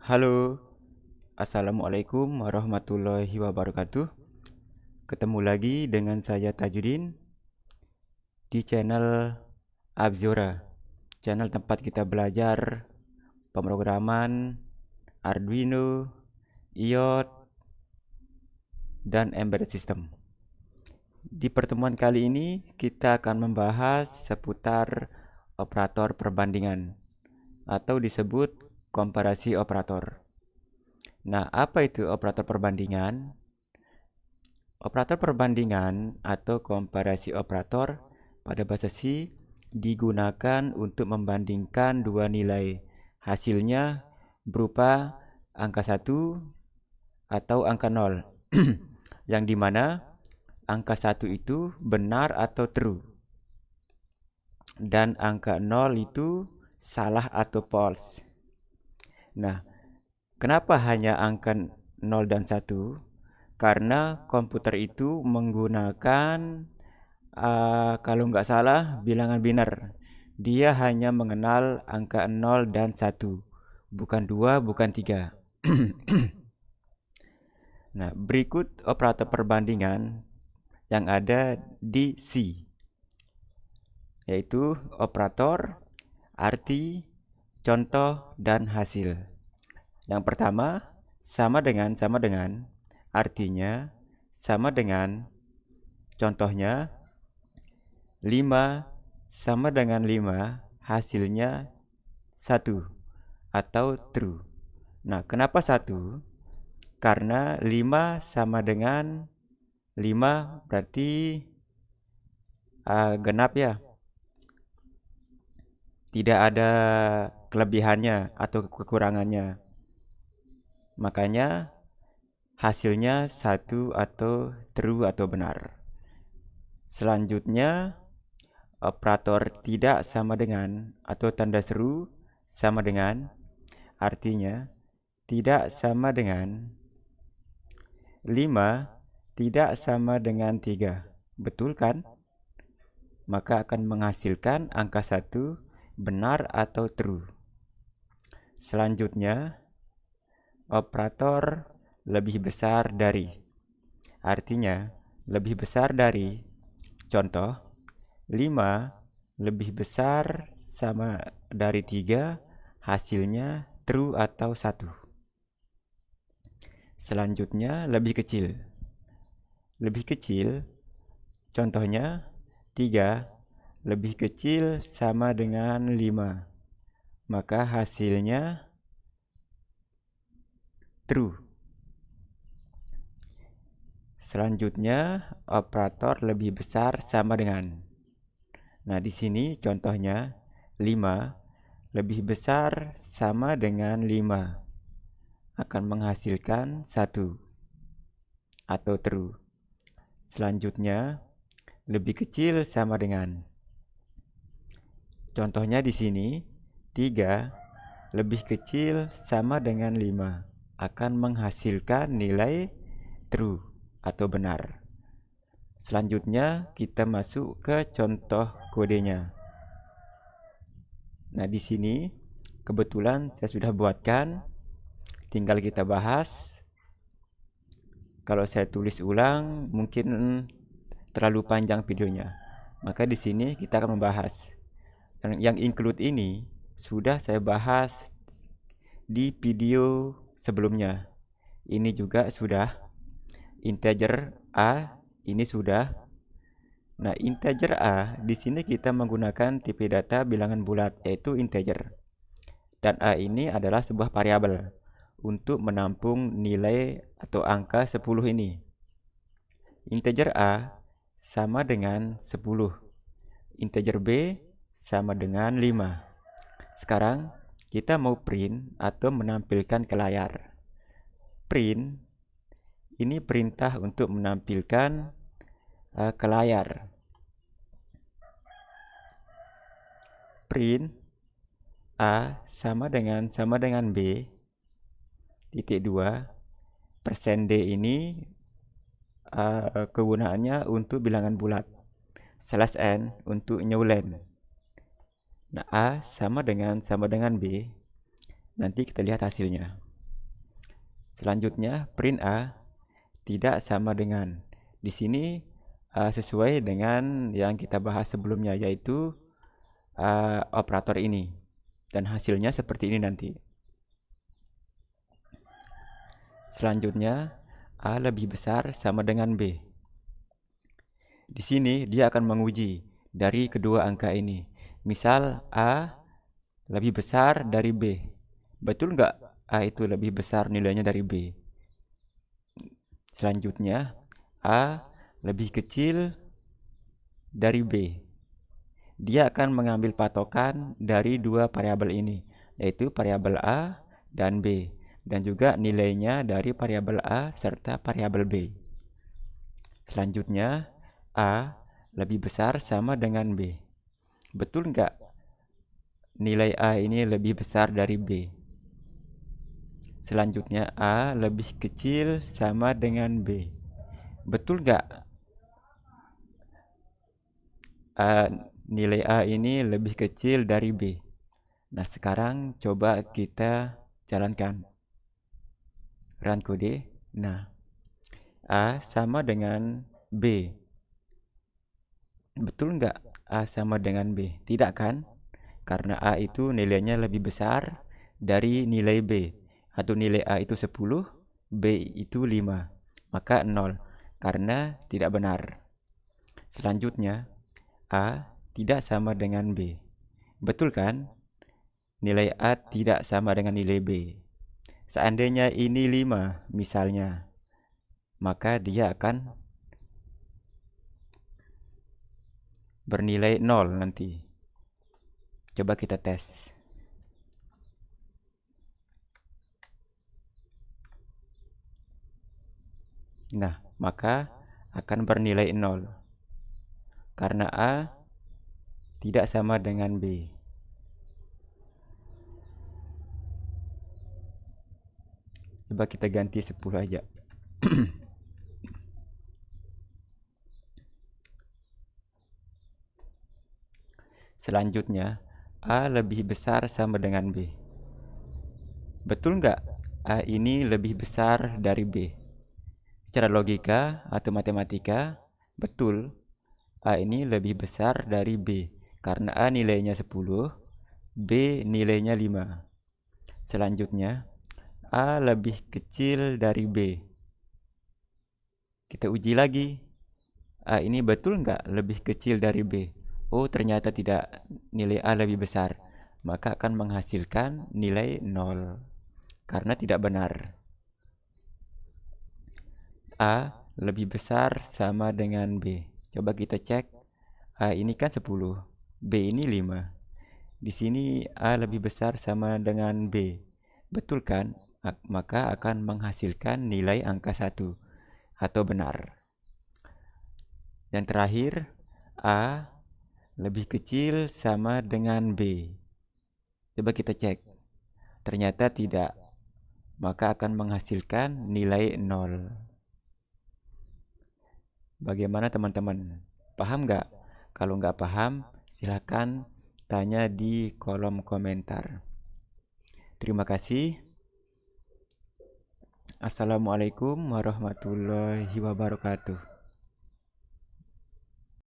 Halo, Assalamualaikum warahmatullahi wabarakatuh. Ketemu lagi dengan saya Tajudin di channel Abziora, channel tempat kita belajar pemrograman Arduino, IoT, dan embedded system. Di pertemuan kali ini kita akan membahas seputar operator perbandingan atau disebut komparasi operator. Nah, apa itu operator perbandingan? Operator perbandingan atau komparasi operator pada bahasa C digunakan untuk membandingkan dua nilai. Hasilnya berupa angka 1 atau angka 0. Yang dimana angka 1 itu benar atau true. Dan angka 0 itu salah atau false. Nah, kenapa hanya angka 0 dan 1? Karena komputer itu menggunakan kalau nggak salah bilangan biner. Dia hanya mengenal angka 0 dan 1, bukan 2, bukan 3. Nah, berikut operator perbandingan yang ada di C, yaitu operator, arti, contoh, dan hasil. Yang pertama, sama dengan, artinya sama dengan, contohnya 5 sama dengan 5, hasilnya 1 atau true. Nah, kenapa 1? Karena 5 sama dengan 5 berarti genap ya. Tidak ada kelebihannya atau kekurangannya. Makanya hasilnya 1 atau true atau benar. Selanjutnya, operator tidak sama dengan atau tanda seru sama dengan, artinya tidak sama dengan 5 tidak sama dengan 3. Betul kan? Maka akan menghasilkan angka 1 benar atau true. Selanjutnya, operator lebih besar dari, artinya lebih besar dari, contoh 5 lebih besar sama dari 3, hasilnya true atau 1. Selanjutnya lebih kecil. Lebih kecil, contohnya 3 lebih kecil sama dengan 5. Maka hasilnya true. Selanjutnya operator lebih besar sama dengan. Nah, di sini contohnya 5 lebih besar sama dengan 5 akan menghasilkan 1 atau true. Selanjutnya lebih kecil sama dengan. Contohnya di sini 3 lebih kecil sama dengan 5 akan menghasilkan nilai true atau benar. Selanjutnya kita masuk ke contoh kodenya. Nah, di sini kebetulan saya sudah buatkan, tinggal kita bahas. Kalau saya tulis ulang mungkin terlalu panjang videonya. Maka di sini kita akan membahas. Yang include ini sudah saya bahas di video sebelumnya. Ini juga sudah. Integer A ini sudah. Nah, integer A di sini kita menggunakan tipe data bilangan bulat, yaitu integer. Dan A ini adalah sebuah variabel untuk menampung nilai atau angka 10 ini. Integer A sama dengan 10. Integer B sama dengan 5. Sekarang kita mau print atau menampilkan ke layar. Print ini perintah untuk menampilkan ke layar. Print A sama dengan B titik 2 persen D ini kegunaannya untuk bilangan bulat, slash N untuk newline. Nah, A sama dengan B, nanti kita lihat hasilnya. Selanjutnya, print A tidak sama dengan. Di sini sesuai dengan yang kita bahas sebelumnya, yaitu operator ini. Dan hasilnya seperti ini nanti. Selanjutnya, A lebih besar sama dengan B. Di sini dia akan menguji dari kedua angka ini. Misal A lebih besar dari B. Betul nggak A itu lebih besar nilainya dari B? Selanjutnya, A lebih kecil dari B. Dia akan mengambil patokan dari dua variabel ini, yaitu variabel A dan B, dan juga nilainya dari variabel A serta variabel B. Selanjutnya, A lebih besar sama dengan B. Betul nggak nilai A ini lebih besar dari B? Selanjutnya, A lebih kecil sama dengan B. Betul nggak nilai A ini lebih kecil dari B? Nah, sekarang coba kita jalankan. Run kode. Nah, A sama dengan B. Betul nggak A sama dengan B? Tidak kan? Karena A itu nilainya lebih besar dari nilai B. Atau nilai A itu 10, B itu 5. Maka 0, karena tidak benar. Selanjutnya, A tidak sama dengan B. Betul kan? Nilai A tidak sama dengan nilai B. Seandainya ini 5 misalnya, maka dia akan bernilai 0 nanti. Coba kita tes. Nah, maka akan bernilai 0. Karena A tidak sama dengan B. Coba kita ganti 10 aja. Selanjutnya, A lebih besar sama dengan B. Betul nggak A ini lebih besar dari B? Secara logika atau matematika, betul. A ini lebih besar dari B. Karena A nilainya 10, B nilainya 5. Selanjutnya, A lebih kecil dari B. Kita uji lagi. A ini betul nggak lebih kecil dari B? Oh, ternyata tidak, nilai A lebih besar. Maka akan menghasilkan nilai 0. Karena tidak benar. A lebih besar sama dengan B. Coba kita cek. A ini kan 10, B ini 5. Di sini A lebih besar sama dengan B. Betul kan? Maka akan menghasilkan nilai angka 1 atau benar. Yang terakhir, A lebih kecil sama dengan B. Coba kita cek. Ternyata tidak. Maka akan menghasilkan nilai 0. Bagaimana teman-teman? Paham nggak? Kalau nggak paham, silakan tanya di kolom komentar. Terima kasih. Assalamualaikum warahmatullahi wabarakatuh.